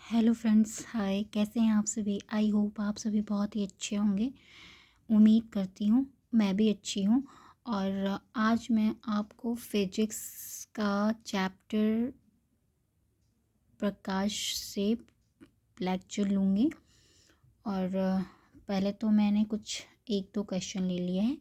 Hello friends, हाय। कैसे हैं आप सभी? आई होप आप सभी बहुत ही अच्छे होंगे। उम्मीद करती हूँ मैं भी अच्छी हूँ। और आज मैं आपको फिजिक्स का चैप्टर प्रकाश से लेक्चर लूँगी। और पहले तो मैंने कुछ एक दो क्वेश्चन ले लिए हैं,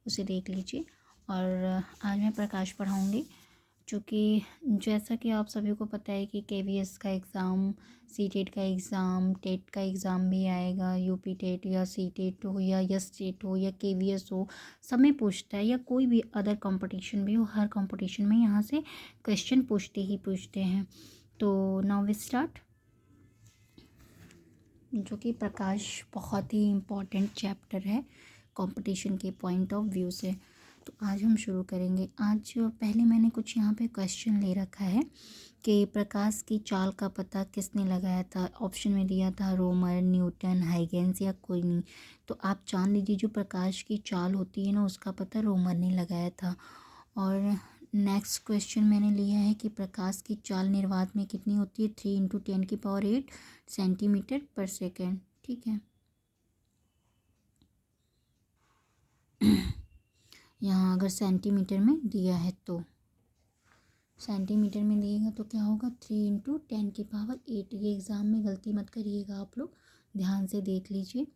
उसे देख लीजिए। और आज मैं प्रकाश पढ़ाऊँगी, चूँकि जैसा कि आप सभी को पता है कि केवीएस का एग्ज़ाम, सीटेट का एग्ज़ाम, टेट का एग्ज़ाम भी आएगा। यूपी टेट या सीटेट हो या यस टेट हो या केवीएस हो, सब में पूछता है, या कोई भी अदर कंपटीशन भी हो, हर कंपटीशन में यहाँ से क्वेश्चन पूछते हैं। तो नाउ वी स्टार्ट। जो कि प्रकाश बहुत ही इम्पॉर्टेंट चैप्टर है कंपटीशन के पॉइंट ऑफ व्यू से। तो आज हम शुरू करेंगे। आज पहले मैंने कुछ यहाँ पे क्वेश्चन ले रखा है कि प्रकाश की चाल का पता किसने लगाया था। ऑप्शन में दिया था रोमर, न्यूटन, हाइगेंस या कोई नहीं। तो आप जान लीजिए जो प्रकाश की चाल होती है ना, उसका पता रोमर ने लगाया था। और नेक्स्ट क्वेश्चन मैंने लिया है कि प्रकाश की चाल निर्वात में कितनी होती है। 3 × 10⁸ सेंटीमीटर पर सेकेंड। ठीक है। यहाँ अगर सेंटीमीटर में दिया है तो सेंटीमीटर में दिएगा तो क्या होगा, 3 × 10⁸। ये एग्ज़ाम में गलती मत करिएगा, आप लोग ध्यान से देख लीजिए।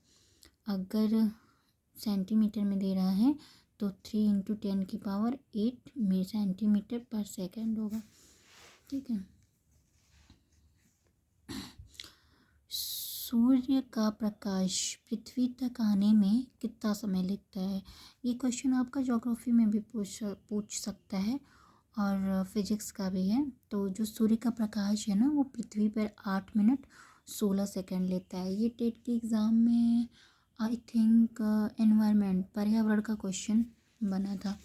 अगर सेंटीमीटर में दे रहा है तो 3 × 10⁸ में सेंटीमीटर पर सेकेंड होगा। ठीक है। सूर्य का प्रकाश पृथ्वी तक आने में कितना समय लगता है। ये क्वेश्चन आपका ज्योग्राफी में भी पूछ सकता है और फिजिक्स का भी है। तो जो सूर्य का प्रकाश है ना, वो पृथ्वी पर 8 मिनट 16 सेकंड लेता है। ये टेट के एग्ज़ाम में आई थिंक एनवायरनमेंट, पर्यावरण का क्वेश्चन बना था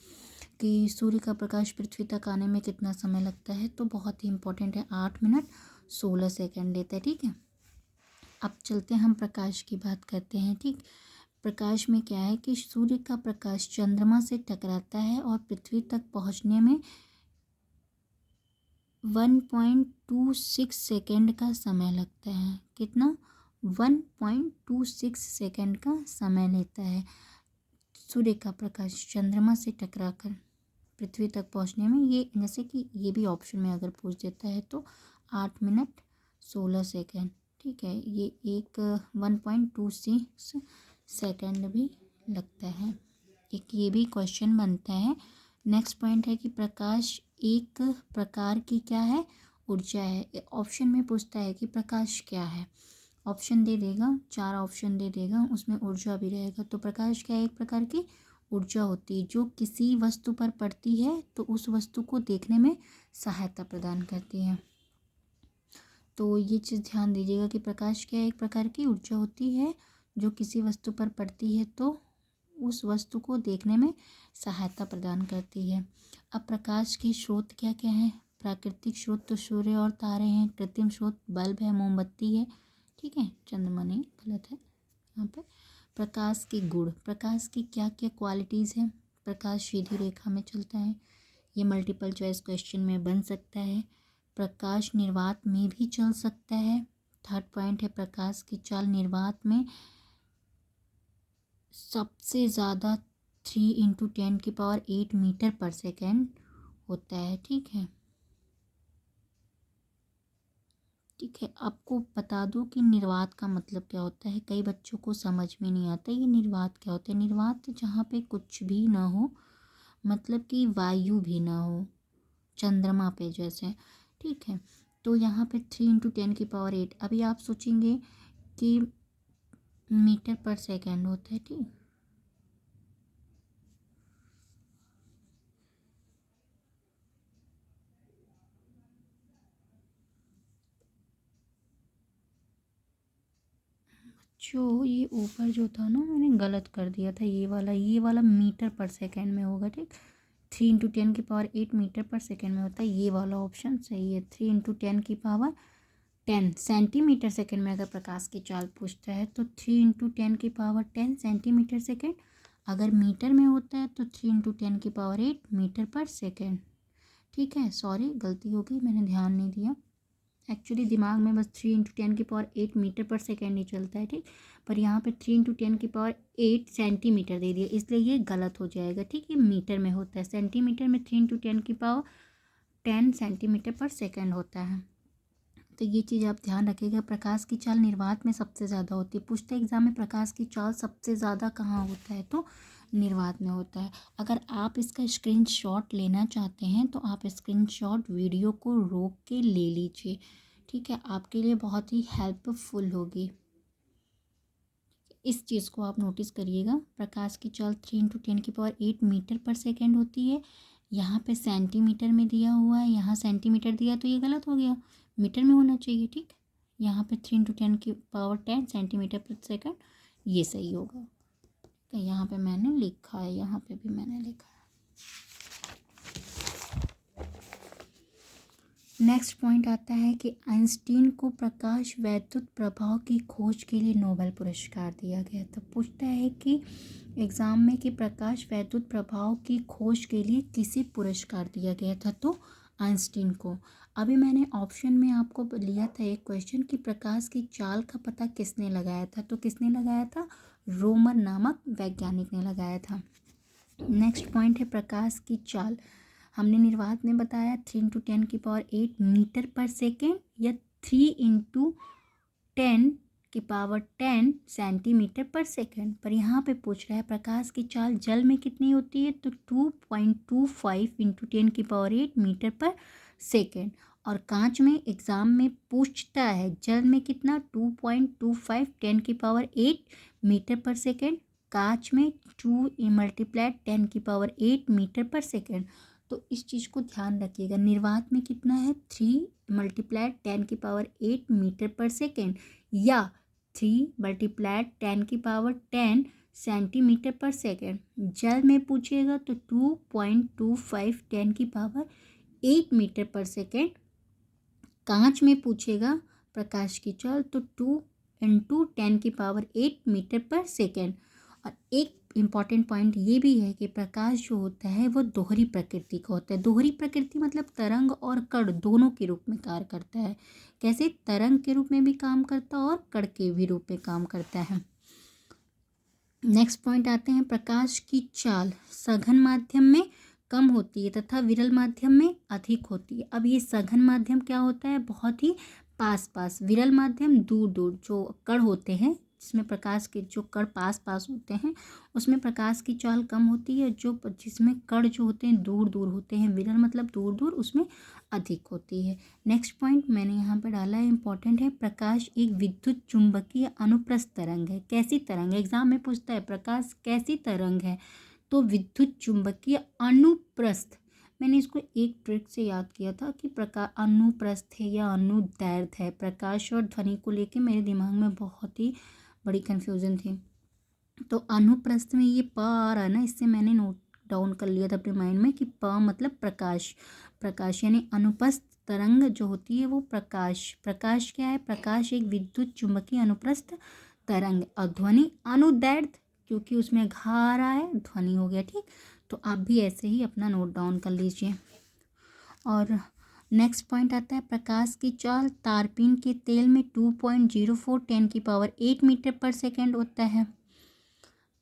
कि सूर्य का प्रकाश पृथ्वी तक आने में कितना समय लगता है। तो बहुत ही इंपॉर्टेंट है, 8 मिनट 16 सेकंड लेता है। ठीक है। अब चलते हैं, हम प्रकाश की बात करते हैं। ठीक, प्रकाश में क्या है कि सूर्य का प्रकाश चंद्रमा से टकराता है और पृथ्वी तक पहुंचने में 1.26 सेकेंड का समय लगता है। कितना? 1.26 सेकेंड का समय लेता है सूर्य का प्रकाश चंद्रमा से टकराकर पृथ्वी तक पहुंचने में। ये जैसे कि ये भी ऑप्शन में अगर पूछ देता है तो 8 मिनट 16 सेकेंड। ठीक है। ये एक 1.26 सेकेंड भी लगता है। एक ये भी क्वेश्चन बनता है। नेक्स्ट पॉइंट है कि प्रकाश एक प्रकार की क्या है, ऊर्जा है। ऑप्शन में पूछता है कि प्रकाश क्या है। ऑप्शन दे देगा, 4 ऑप्शन दे देगा, उसमें ऊर्जा भी रहेगा। तो प्रकाश क्या है, एक प्रकार की ऊर्जा होती है जो किसी वस्तु पर पड़ती है तो उस वस्तु को देखने में सहायता प्रदान करती है। तो ये चीज़ ध्यान दीजिएगा कि प्रकाश क्या एक प्रकार की ऊर्जा होती है जो किसी वस्तु पर पड़ती है तो उस वस्तु को देखने में सहायता प्रदान करती है। अब प्रकाश के स्रोत क्या क्या हैं। प्राकृतिक स्रोत तो सूर्य और तारे हैं। कृत्रिम स्रोत बल्ब है, मोमबत्ती है। ठीक है, चंद्रमा नहीं, गलत है यहाँ पे। प्रकाश के गुण, प्रकाश की क्या क्या क्वालिटीज़ हैं। प्रकाश सीधी रेखा में चलता है। ये मल्टीपल चॉइस क्वेश्चन में बन सकता है। प्रकाश निर्वात में भी चल सकता है। थर्ड पॉइंट है प्रकाश की चाल निर्वात में सबसे ज़्यादा 3 × 10⁸ मीटर पर सेकेंड होता है। ठीक है। ठीक है, आपको बता दूं कि निर्वात का मतलब क्या होता है। कई बच्चों को समझ में नहीं आता ये निर्वात क्या होता है। निर्वात जहाँ पे कुछ भी ना हो, मतलब कि वायु भी ना हो, चंद्रमा पे जैसे। ठीक है। तो यहाँ पे 3 × 10⁸। अभी आप सोचेंगे कि मीटर पर सेकेंड होता है। ठीक, जो ये ऊपर जो था ना, मैंने गलत कर दिया था। ये वाला मीटर पर सेकेंड में होगा। ठीक, 3 × 10⁸ मीटर पर सेकेंड में होता है। ये वाला ऑप्शन सही है। 3 × 10⁻10 सेंटीमीटर सेकेंड में अगर प्रकाश की चाल पूछता है तो 3 × 10⁻10 सेंटीमीटर सेकेंड। अगर मीटर में होता है तो 3 × 10⁸ मीटर पर सेकेंड। ठीक है, सॉरी गलती हो गई, मैंने ध्यान नहीं दिया। एक्चुअली दिमाग में बस 3 × 10⁸ मीटर पर सेकेंड ही चलता है, ठीक। पर यहाँ पे 3 × 10⁸ सेंटीमीटर दे दिया, इसलिए ये गलत हो जाएगा, ठीक। ये मीटर में होता है, सेंटीमीटर में 3 × 10⁻10 सेंटीमीटर पर सेकेंड होता है। तो ये चीज़ आप ध्यान रखिएगा। प्रकाश की चाल निर्वात में सबसे ज़्यादा होती है। पूछते एग्जाम में प्रकाश की चाल सबसे ज़्यादा कहाँ होता है, तो निर्वात में होता है। अगर आप इसका स्क्रीनशॉट लेना चाहते हैं तो आप स्क्रीनशॉट वीडियो को रोक के ले लीजिए, ठीक है, आपके लिए बहुत ही हेल्पफुल होगी। इस चीज़ को आप नोटिस करिएगा। प्रकाश की चाल 3 × 10⁸ मीटर पर सेकेंड होती है। यहाँ पे सेंटीमीटर में दिया हुआ है, यहाँ सेंटीमीटर दिया तो ये गलत हो गया, मीटर में होना चाहिए, ठीक। यहाँ पे 3 × 10⁻10 सेंटीमीटर पर सेकेंड, ये सही होगा। तो यहाँ पे मैंने लिखा है, यहाँ पे भी मैंने लिखा है। नेक्स्ट पॉइंट आता है कि आइंस्टीन को प्रकाश वैद्युत प्रभाव की खोज के लिए नोबेल पुरस्कार दिया गया। तो पूछता है कि एग्ज़ाम में कि प्रकाश वैद्युत प्रभाव की खोज के लिए किसे पुरस्कार दिया गया था, तो आइंस्टीन को। अभी मैंने ऑप्शन में आपको लिया था एक क्वेश्चन कि प्रकाश की चाल का पता किसने लगाया था, तो किसने लगाया था, रोमर नामक वैज्ञानिक ने लगाया था। नेक्स्ट पॉइंट है प्रकाश की चाल। हमने निर्वात में बताया 3 × 10⁸ मीटर पर सेकेंड या 3 × 10⁻10 सेंटीमीटर पर सेकेंड। पर यहाँ पे पूछ रहा है प्रकाश की चाल जल में कितनी होती है, तो 2.25 × 10⁸ मीटर पर सेकेंड। और कांच में एग्ज़ाम में पूछता है जल में कितना, 2.25 10⁸ मीटर पर सेकेंड। कांच में 2 × 10⁸ मीटर पर सेकेंड। तो इस चीज़ को ध्यान रखिएगा। निर्वात में कितना है, 3 × 10⁸ मीटर पर सेकेंड या 3 × 10⁻10 सेंटीमीटर पर सेकेंड। जल में पूछेगा तो 2.25 10⁸ मीटर पर सेकेंड। कांच में पूछेगा प्रकाश की चाल तो 2 × 10⁸ मीटर पर सेकेंड। और एक इम्पॉर्टेंट पॉइंट ये भी है कि प्रकाश जो होता है वो दोहरी प्रकृति का होता है। दोहरी प्रकृति मतलब तरंग और कण दोनों के रूप में कार्य करता है। कैसे, तरंग के रूप में भी काम करता है और कण के भी रूप में काम करता है। नेक्स्ट पॉइंट आते हैं प्रकाश की चाल सघन माध्यम में कम होती है तथा विरल माध्यम में अधिक होती है। अब ये सघन माध्यम क्या होता है, बहुत ही पास पास, विरल माध्यम दूर दूर जो कण होते हैं, जिसमें प्रकाश के जो कण पास पास होते हैं उसमें प्रकाश की चाल कम होती है। जो जिसमें कण जो होते हैं दूर दूर होते हैं, विरल मतलब दूर दूर, उसमें अधिक होती है। नेक्स्ट पॉइंट मैंने यहाँ पर डाला है, इंपॉर्टेंट है, प्रकाश एक विद्युत चुंबकीय अनुप्रस्थ तरंग है। कैसी तरंग है, एग्जाम में पूछता है प्रकाश कैसी तरंग है, तो विद्युत चुंबकीय अनुप्रस्थ। मैंने इसको एक ट्रिक से याद किया था कि प्रकाश अनुप्रस्थ है या अनुदैर्ध्य है। प्रकाश और ध्वनि को लेके मेरे दिमाग में बहुत ही बड़ी कन्फ्यूज़न थी। तो अनुप्रस्थ में ये प आ रहा है ना, इससे मैंने नोट डाउन कर लिया था अपने माइंड में कि प मतलब प्रकाश। प्रकाश यानी अनुप्रस्थ तरंग जो होती है वो प्रकाश। प्रकाश क्या है, प्रकाश एक विद्युत चुंबकीय अनुप्रस्थ तरंग। और ध्वनि अनुदैर्ध्य, क्योंकि उसमें घा आ रहा है, ध्वनि हो गया, ठीक। तो आप भी ऐसे ही अपना नोट डाउन कर लीजिए। और नेक्स्ट पॉइंट आता है प्रकाश की चाल तारपीन के तेल में 2.04 10⁸ मीटर पर सेकेंड होता है।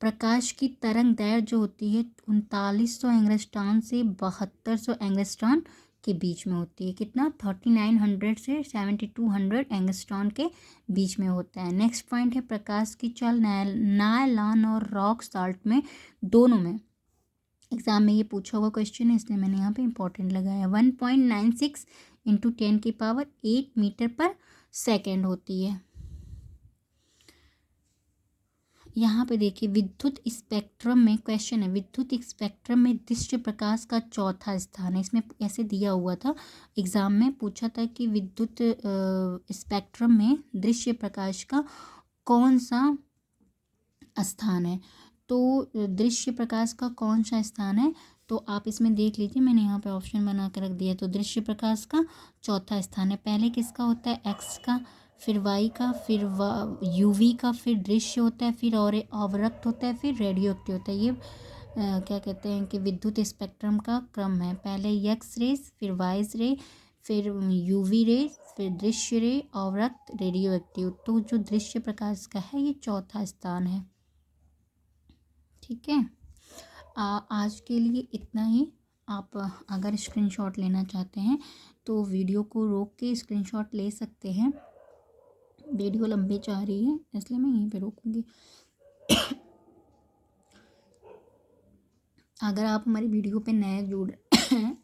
प्रकाश की तरंग दैर्घ्य जो होती है 3900 एंगस्ट्रॉम से 7200 एंगस्ट्रॉम के बीच में होती है। कितना, 3900 से 7200 एंगस्ट्रॉम के बीच में होता है। नेक्स्ट पॉइंट है प्रकाश की चाल नायलॉन और रॉक साल्ट में दोनों में। एग्जाम में ये पूछा हुआ क्वेश्चन है, इसलिए मैंने यहाँ पे इंपॉर्टेंट लगाया। 1.96 × 10⁸ मीटर पर सेकेंड होती है। यहाँ पे देखिए विद्युत स्पेक्ट्रम में क्वेश्चन है, विद्युत स्पेक्ट्रम में दृश्य प्रकाश का चौथा स्थान है। इसमें ऐसे दिया हुआ था, एग्जाम में पूछा था कि विद्युत स्पेक्ट्रम में दृश्य प्रकाश का कौन सा स्थान है। तो दृश्य प्रकाश का कौन सा स्थान है, तो आप इसमें देख लीजिए, मैंने यहाँ पे ऑप्शन बना कर रख दिया। तो दृश्य प्रकाश का चौथा स्थान है। पहले किसका होता है, एक्स का, फिर वाई का, फिर यूवी का, फिर दृश्य होता है, फिर और अवरक्त होता है, फिर रेडियो एक्टिव होता है। ये क्या कहते हैं कि विद्युत स्पेक्ट्रम का क्रम है। पहले एक्स रेज, फिर वाई रे, फिर यूवी रेज, फिर दृश्य रे, अवरक्त, रेडियो एक्टिव। तो जो दृश्य प्रकाश का है ये चौथा स्थान है। ठीक है, आज के लिए इतना ही। आप अगर स्क्रीनशॉट लेना चाहते हैं तो वीडियो को रोक के स्क्रीनशॉट ले सकते हैं। वीडियो लंबी जा रही है इसलिए मैं यहीं पे रोकूंगी। अगर आप हमारी वीडियो पे नए जुड़ रहे हैं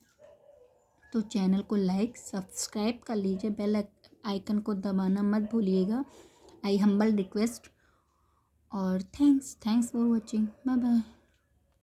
तो चैनल को लाइक सब्सक्राइब कर लीजिए, बेल आइकन को दबाना मत भूलिएगा। I humble request. और thanks for watching. Bye bye.